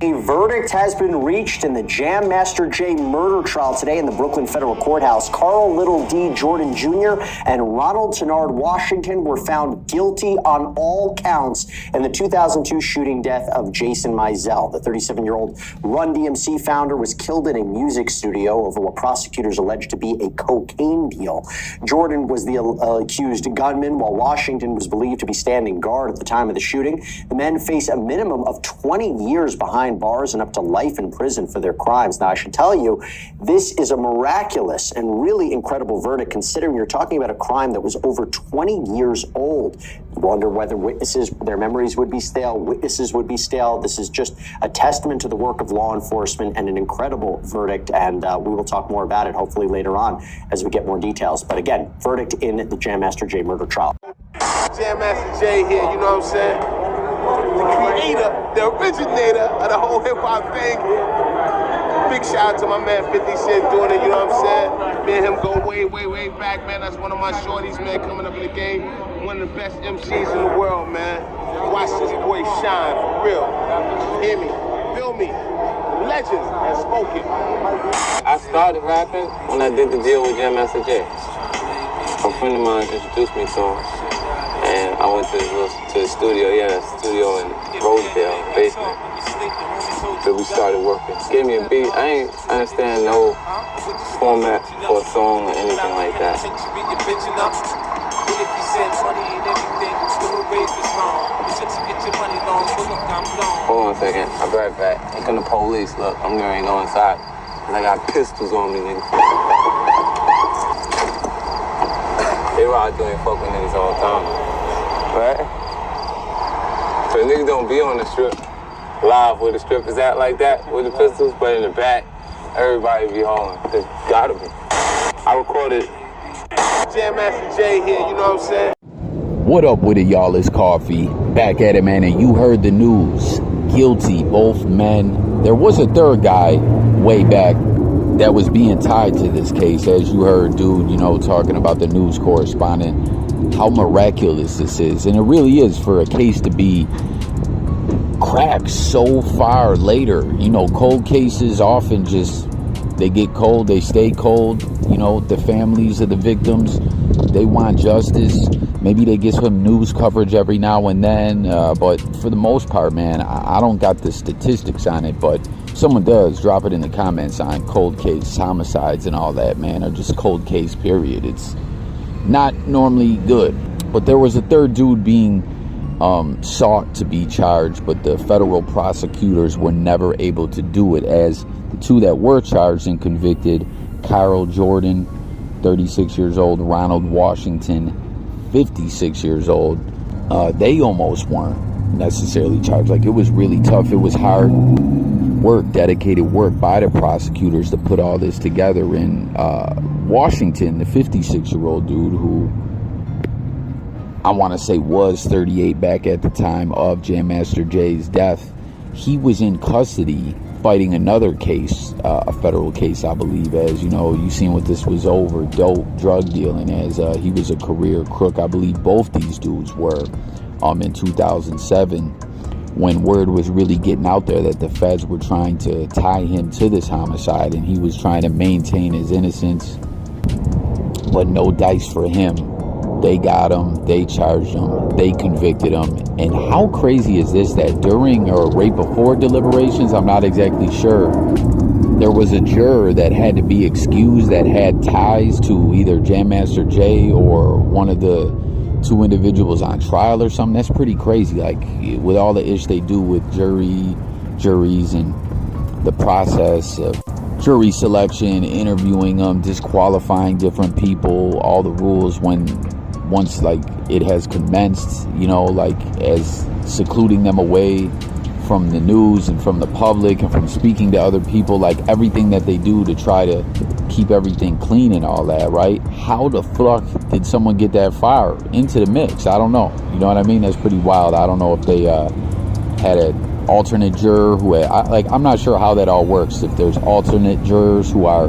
A verdict has been reached in the Jam Master Jay murder trial today in the Brooklyn Federal Courthouse. Carl Little D. Jordan Jr. and Ronald Tenard Washington were found guilty on all counts in the 2002 shooting death of Jason Mizell. The 37-year-old Run DMC founder was killed in a music studio over what prosecutors alleged to be a cocaine deal. Jordan was the accused gunman, while Washington was believed to be standing guard at the time of the shooting. The men face a minimum of 20 years behind bars and up to life in prison for their crimes. Now, I should tell you, this is a miraculous and really incredible verdict, considering you're talking about a crime that was over 20 years old. You wonder whether witnesses, their memories would be stale, witnesses would be stale. This is just a testament to the work of law enforcement and an incredible verdict, and we will talk more about it hopefully later on as we get more details. But again, verdict in the Jam Master Jay murder trial. Jam Master Jay here, you know what I'm saying? The creator, the originator of the whole hip-hop thing. Big shout out to my man 50 Cent doing it, you know what I'm saying? Me and him go way, way, way back, man. That's one of my shorties, man, coming up in the game. One of the best MCs in the world, man. Watch this boy shine, for real. Hear me, feel me. Legends and spoken. I started rapping when I did the deal with Jam Master Jay. A friend of mine introduced me to him. And I went to the studio, studio in Rosedale, basement. So we started working. Gave me a beat. I ain't understand no format for a song or anything like that. Hold on a second, I'll be right back. Here come the police, look, I'm gonna go inside. And I got pistols on me, nigga. They were out doing fucking niggas all the time. Right? So niggas don't be on the strip live where the strip is at like that with the pistols, but in the back, everybody be hauling. There's gotta be. I recorded Jam Master Jay here, you know what I'm saying? What up with it, y'all? It's Coffee. Back at it, man, and you heard the news. Guilty, both men. There was a third guy way back that was being tied to this case, as you heard, dude, you know, talking about the news correspondent. How miraculous this is, and it really is for a case to be cracked so far later. You know, cold cases often just, they get cold, they stay cold. You know, the families of the victims, they want justice. Maybe they get some news coverage every now and then, but for the most part, man, I don't got the statistics on it, but someone does, drop it in the comments on cold case homicides and all that, man, or just cold case period. It's not normally good. But there was a third dude being sought to be charged, but the federal prosecutors were never able to do it, as the two that were charged and convicted, Carl Jordan, 36 years old, Ronald Washington, 56 years old, they almost weren't necessarily charged. Like, it was really tough. It was hard work, dedicated work by the prosecutors to put all this together. And Washington, the 56-year-old dude who I want to say was 38 back at the time of Jam Master Jay's death, he was in custody fighting another case, a federal case, I believe, as you know, you seen what this was over, dope, drug dealing, as he was a career crook. I believe both these dudes were in 2007, when word was really getting out there that the feds were trying to tie him to this homicide, and he was trying to maintain his innocence, but no dice for him. They got him, they charged him, they convicted him. And how crazy is this that during or right before deliberations, I'm not exactly sure, there was a juror that had to be excused that had ties to either Jam Master Jay or one of the two individuals on trial or something. That's pretty crazy. Like, with all the ish they do with juries and the process of jury selection, interviewing them, disqualifying different people, all the rules once like it has commenced, you know, like as secluding them away from the news and from the public and from speaking to other people, like everything that they do to try to keep everything clean and all that, right? How the fuck did someone get that far into the mix? I don't know. You know what I mean? That's pretty wild. I don't know if they had an alternate juror who I'm not sure how that all works. If there's alternate jurors who are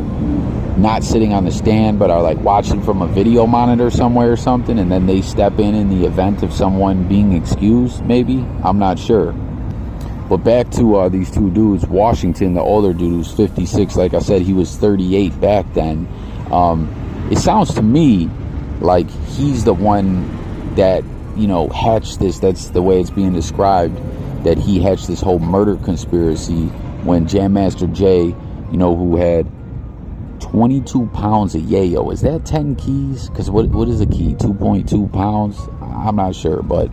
not sitting on the stand but are like watching from a video monitor somewhere or something, and then they step in the event of someone being excused, maybe. I'm not sure. But back to these two dudes. Washington, the older dude, who's 56. Like I said, he was 38 back then. It sounds to me like he's the one that, you know, hatched this. That's the way it's being described, that he hatched this whole murder conspiracy when Jam Master Jay, you know, who had 22 pounds of yayo. Is that 10 keys? Because what is a key? 2.2 pounds? I'm not sure. But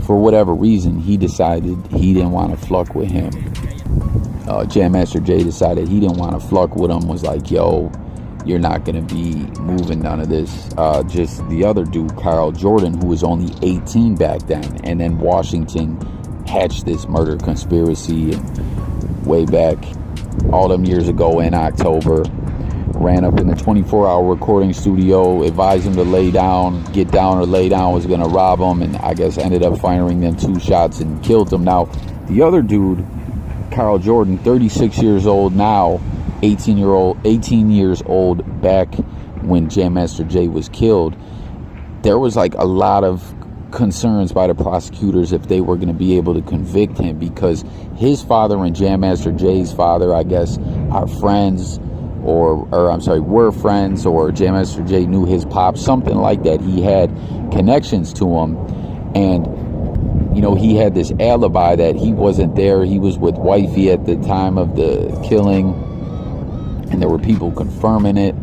for whatever reason, he decided he didn't want to fluck with him. Jam Master Jay decided he didn't want to fluck with him. Was like, yo, you're not going to be moving none of this. Just the other dude, Carl Jordan, who was only 18 back then. And then Washington hatched this murder conspiracy way back all them years ago in October. Ran up in the 24-hour recording studio, advised him to lay down, get down or lay down, was going to rob him, and I guess ended up firing them 2 shots and killed him. Now, the other dude, Carl Jordan, 36 years old now, 18 years old back when Jam Master Jay was killed. There was like a lot of concerns by the prosecutors if they were going to be able to convict him, because his father and Jam Master Jay's father, I guess, are friends, were friends, or Jam Master Jay knew his pop, something like that. He had connections to him, and you know, he had this alibi that he wasn't there. He was with wifey at the time of the killing, and there were people confirming it.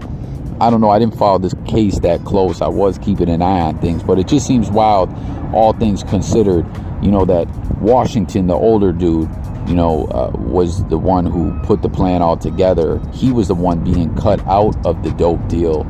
I don't know. I didn't follow this case that close. I was keeping an eye on things, but it just seems wild, all things considered, you know, that Washington, the older dude, you know, was the one who put the plan all together. He was the one being cut out of the dope deal.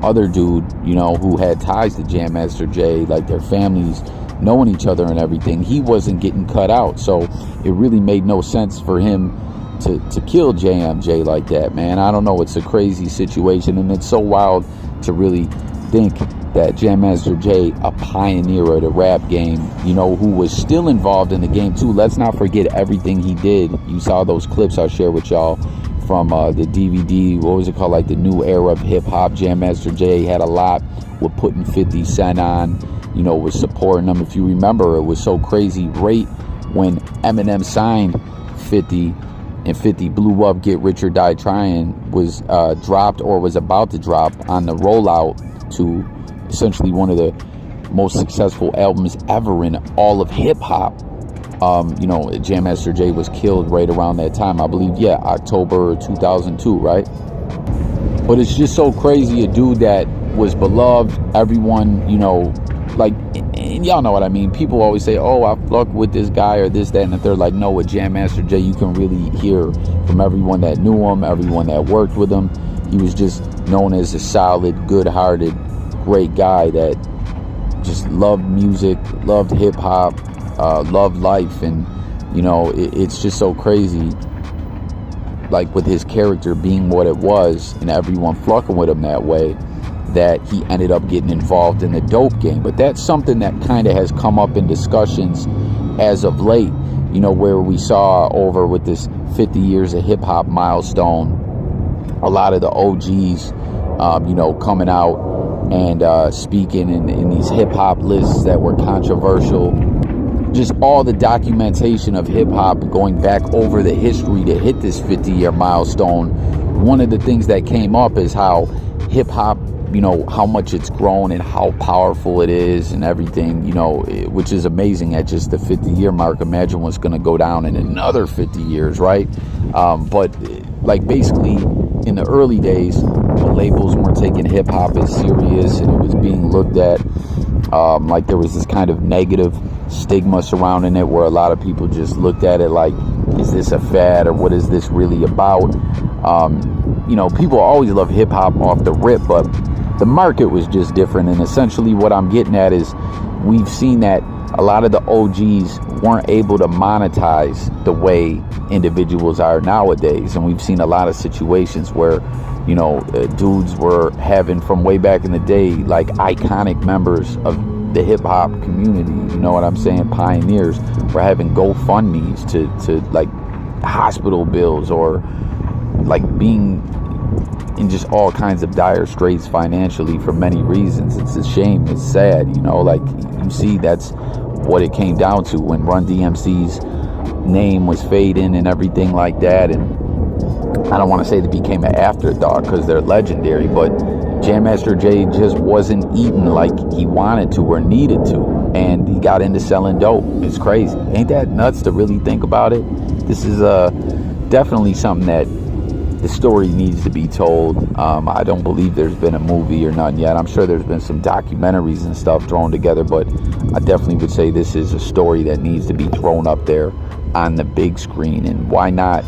Other dude, you know, who had ties to Jam Master Jay, like their families knowing each other and everything, he wasn't getting cut out. So it really made no sense for him to kill JMJ like that, man. I don't know. It's a crazy situation, and it's so wild to really think that Jam Master Jay, a pioneer of the rap game, you know, who was still involved in the game too. Let's not forget everything he did. You saw those clips I shared with y'all from the DVD, what was it called, like the new era of hip-hop. Jam Master Jay had a lot with putting 50 Cent on, you know, was supporting them. If you remember, it was so crazy. Right when Eminem signed 50 and 50 blew up, Get Rich or Die Trying was dropped, or was about to drop, on the rollout to essentially one of the most successful albums ever in all of hip-hop. You know, Jam Master Jay was killed right around that time, I believe. Yeah, October 2002, right? But it's just so crazy. A dude that was beloved, everyone, you know, like, and y'all know what I mean. People always say, oh, I fuck with this guy or this, that, and they're like, no, with Jam Master Jay, you can really hear from everyone that knew him, everyone that worked with him. He was just known as a solid, good-hearted, great guy that just loved music, loved hip-hop, loved life. And, you know, it's just so crazy, like, with his character being what it was and everyone flocking with him that way, that he ended up getting involved in the dope game. But that's something that kind of has come up in discussions as of late, you know, where we saw over with this 50 years of hip-hop milestone, a lot of the OGs, you know, coming out and speaking in these hip-hop lists that were controversial. Just all the documentation of hip-hop going back over the history to hit this 50-year milestone. One of the things that came up is how hip-hop, you know, how much it's grown and how powerful it is and everything, you know, which is amazing at just the 50-year mark. Imagine what's going to go down in another 50 years, right? But, like, basically, in the early days, the labels weren't taking hip-hop as serious, and it was being looked at like there was this kind of negative stigma surrounding it, where a lot of people just looked at it like, is this a fad, or what is this really about? You know, people always love hip-hop off the rip, but the market was just different. And essentially what I'm getting at is, we've seen that a lot of the OGs weren't able to monetize the way individuals are nowadays. And we've seen a lot of situations where, you know, dudes were having, from way back in the day, like iconic members of the hip-hop community, you know what I'm saying, pioneers, were having GoFundMes to like hospital bills, or like being in just all kinds of dire straits financially for many reasons. It's a shame. It's sad, you know, like, you see that's what it came down to when Run DMC's name was fading and everything like that. And I don't want to say they became an afterthought because they're legendary, but Jam Master Jay just wasn't eating like he wanted to or needed to, and he got into selling dope. It's crazy. Ain't that nuts to really think about it? This is definitely something that the story needs to be told. I don't believe there's been a movie or nothing yet. I'm sure there's been some documentaries and stuff thrown together, but I definitely would say this is a story that needs to be thrown up there on the big screen. And why not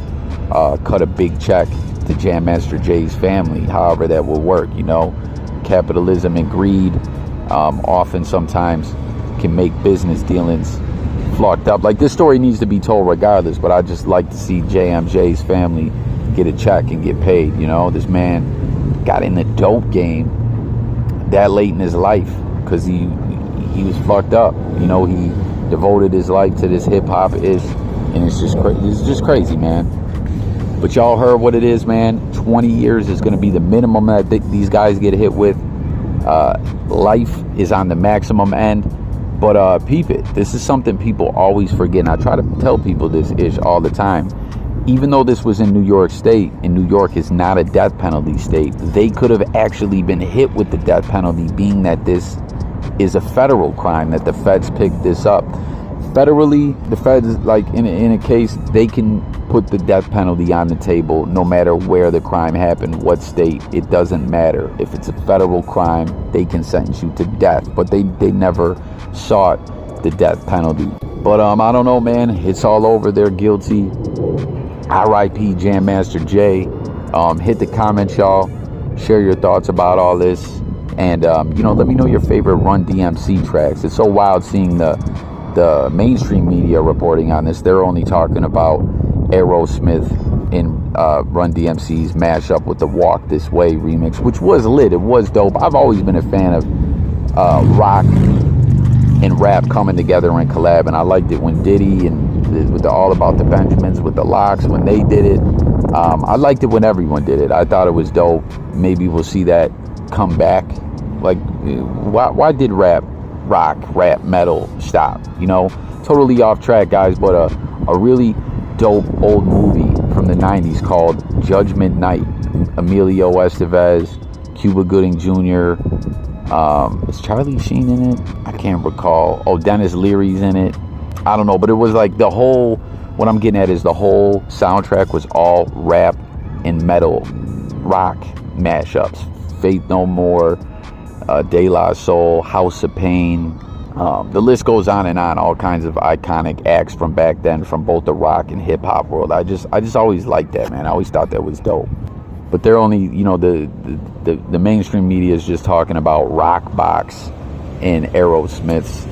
cut a big check to Jam Master Jay's family, however that will work, you know? Capitalism and greed often sometimes can make business dealings fucked up. Like, this story needs to be told regardless, but I just like to see JMJ's family get a check and get paid. You know, this man got in the dope game that late in his life because he was fucked up. You know, he devoted his life to this hip-hop ish, and it's just crazy, man. But y'all heard what it is, man. 20 years is going to be the minimum that these guys get hit with. Life is on the maximum end. But peep it. This is something people always forget. And I try to tell people this ish all the time. Even though this was in New York State, and New York is not a death penalty state, they could have actually been hit with the death penalty, being that this is a federal crime, that the feds picked this up. Federally, the feds, like in a case, they can put the death penalty on the table no matter where the crime happened, what state. It doesn't matter. If it's a federal crime, they can sentence you to death, but they never sought the death penalty. But I don't know, man. It's all over. They're guilty. R.I.P. Jam Master Jay. Hit the comments, y'all. Share your thoughts about all this, and you know, let me know your favorite Run DMC tracks. It's so wild seeing the mainstream media reporting on this. They're only talking about Aerosmith in Run DMC's mashup with the Walk This Way remix, which was lit. It was dope. I've always been a fan of rock and rap coming together and collab, and I liked it when Diddy and with the All About the Benjamins, with the Locks, when they did it. I liked it when everyone did it. I thought it was dope. Maybe we'll see that come back. Like, why did rock, rap, metal stop? You know, totally off track, guys, but a really dope old movie from the 90s called Judgment Night. Emilio Estevez, Cuba Gooding Jr., is Charlie Sheen in it? I can't recall. Oh, Dennis Leary's in it. I don't know, but it was like the whole, what I'm getting at is the whole soundtrack was all rap and metal rock mashups. Faith No More, De La Soul, House of Pain. The list goes on and on. All kinds of iconic acts from back then, from both the rock and hip hop world. I just always liked that, man. I always thought that was dope. But they're only, you know, the mainstream media is just talking about Rockbox and Aerosmith's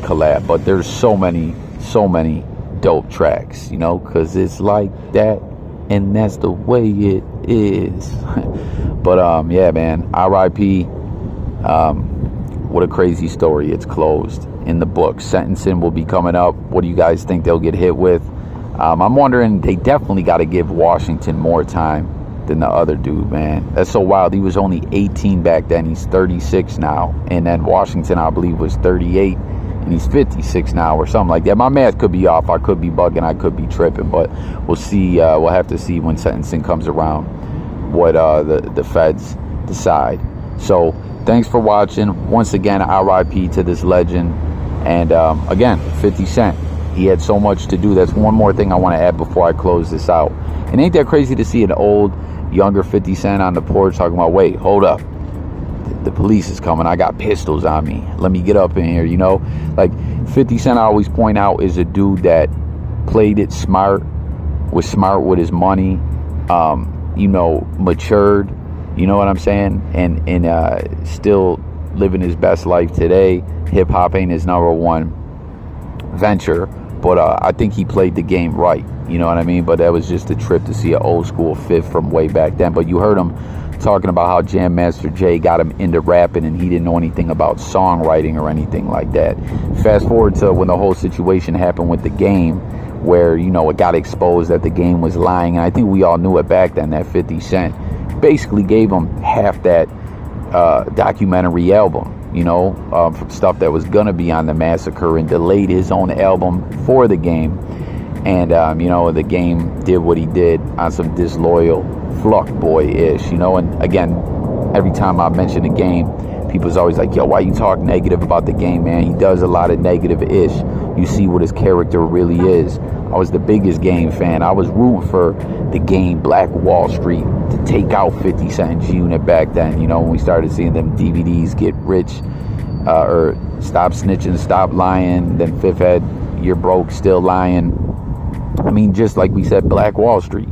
collab. But there's so many dope tracks, you know, because it's like that, and that's the way it is. But yeah, man, R.I.P. What a crazy story. It's closed in the books. Sentencing will be coming up. What do you guys think they'll get hit with? I'm wondering, they definitely got to give Washington more time than the other dude, man. That's so wild. He was only 18 back then. He's 36 now. And then Washington, I believe, was 38. And he's 56 now or something like that. My math could be off. I could be bugging. I could be tripping. But we'll see. We'll have to see when sentencing comes around what the feds decide. So thanks for watching. Once again, R.I.P. to this legend. And again, 50 Cent. He had so much to do. That's one more thing I want to add before I close this out. And ain't that crazy to see an old, younger 50 Cent on the porch talking about, wait, hold up. The police is coming. I got pistols on me. Let me get up in here, you know? Like, 50 Cent, I always point out, is a dude that played it smart, was smart with his money, you know, matured, you know what I'm saying? And still living his best life today. Hip-hop ain't his number one venture, but I think he played the game right, you know what I mean? But that was just a trip to see an old school fifth from way back then. But you heard him talking about how Jam Master Jay got him into rapping, and he didn't know anything about songwriting or anything like that. Fast forward to when the whole situation happened with the game, where, you know, it got exposed that the game was lying, and I think we all knew it back then, that 50 Cent basically gave him half that documentary album. you know, from stuff that was gonna be on the Massacre, and delayed his own album for the game. And you know, the game did what he did on some disloyal Fluck Boy-ish, you know. And again, every time I mention the game, people's always like, yo, why you talk negative about the game, man? He does a lot of negative-ish. You see what his character really is. I was the biggest Game fan. I was rooting for the Game Black Wall Street to take out 50 Cent and G-Unit back then, you know, when we started seeing them DVDs Get Rich, or Stop Snitching, Stop Lying, then Fifth had You're Broke, Still Lying. I mean, just like we said, Black Wall Street.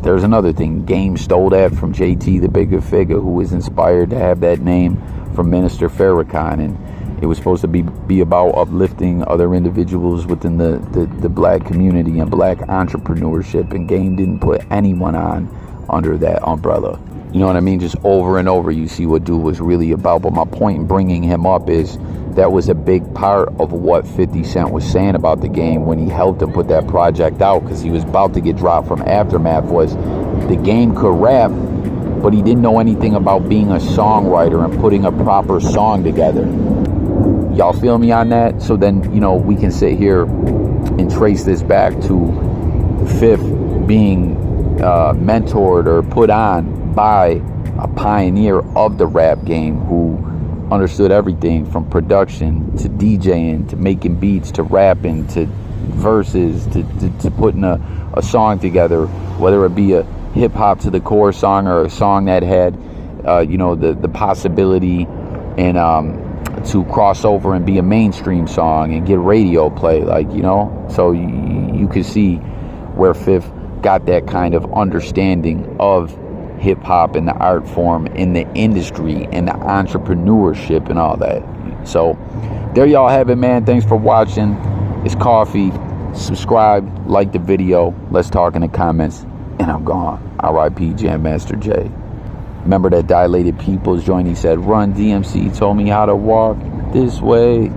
There's another thing. Game stole that from JT the Bigger Figure, who was inspired to have that name from Minister Farrakhan, and it was supposed to be about uplifting other individuals within the black community and black entrepreneurship, and Game didn't put anyone on under that umbrella. You know what I mean? Just over and over you see what dude was really about. But my point in bringing him up is that was a big part of what 50 Cent was saying about the Game when he helped him put that project out, because he was about to get dropped from Aftermath, was the Game could rap, but he didn't know anything about being a songwriter and putting a proper song together. Y'all feel me on that? So then, you know, we can sit here and trace this back to Fifth being mentored or put on by a pioneer of the rap game who understood everything from production to DJing to making beats to rapping to verses to putting a song together, whether it be a hip-hop to the core song or a song that had you know, the possibility and to cross over and be a mainstream song and get radio play, like, you know. So you can see where Fifth got that kind of understanding of hip-hop and the art form in the industry and the entrepreneurship and all that. So there y'all have it, man. Thanks for watching. It's Coffee. Subscribe, like the video, let's talk in the comments, and I'm gone. R.I.P. Jam Master Jay. Remember that Dilated People's joint? He said, run DMC told me how to walk this way.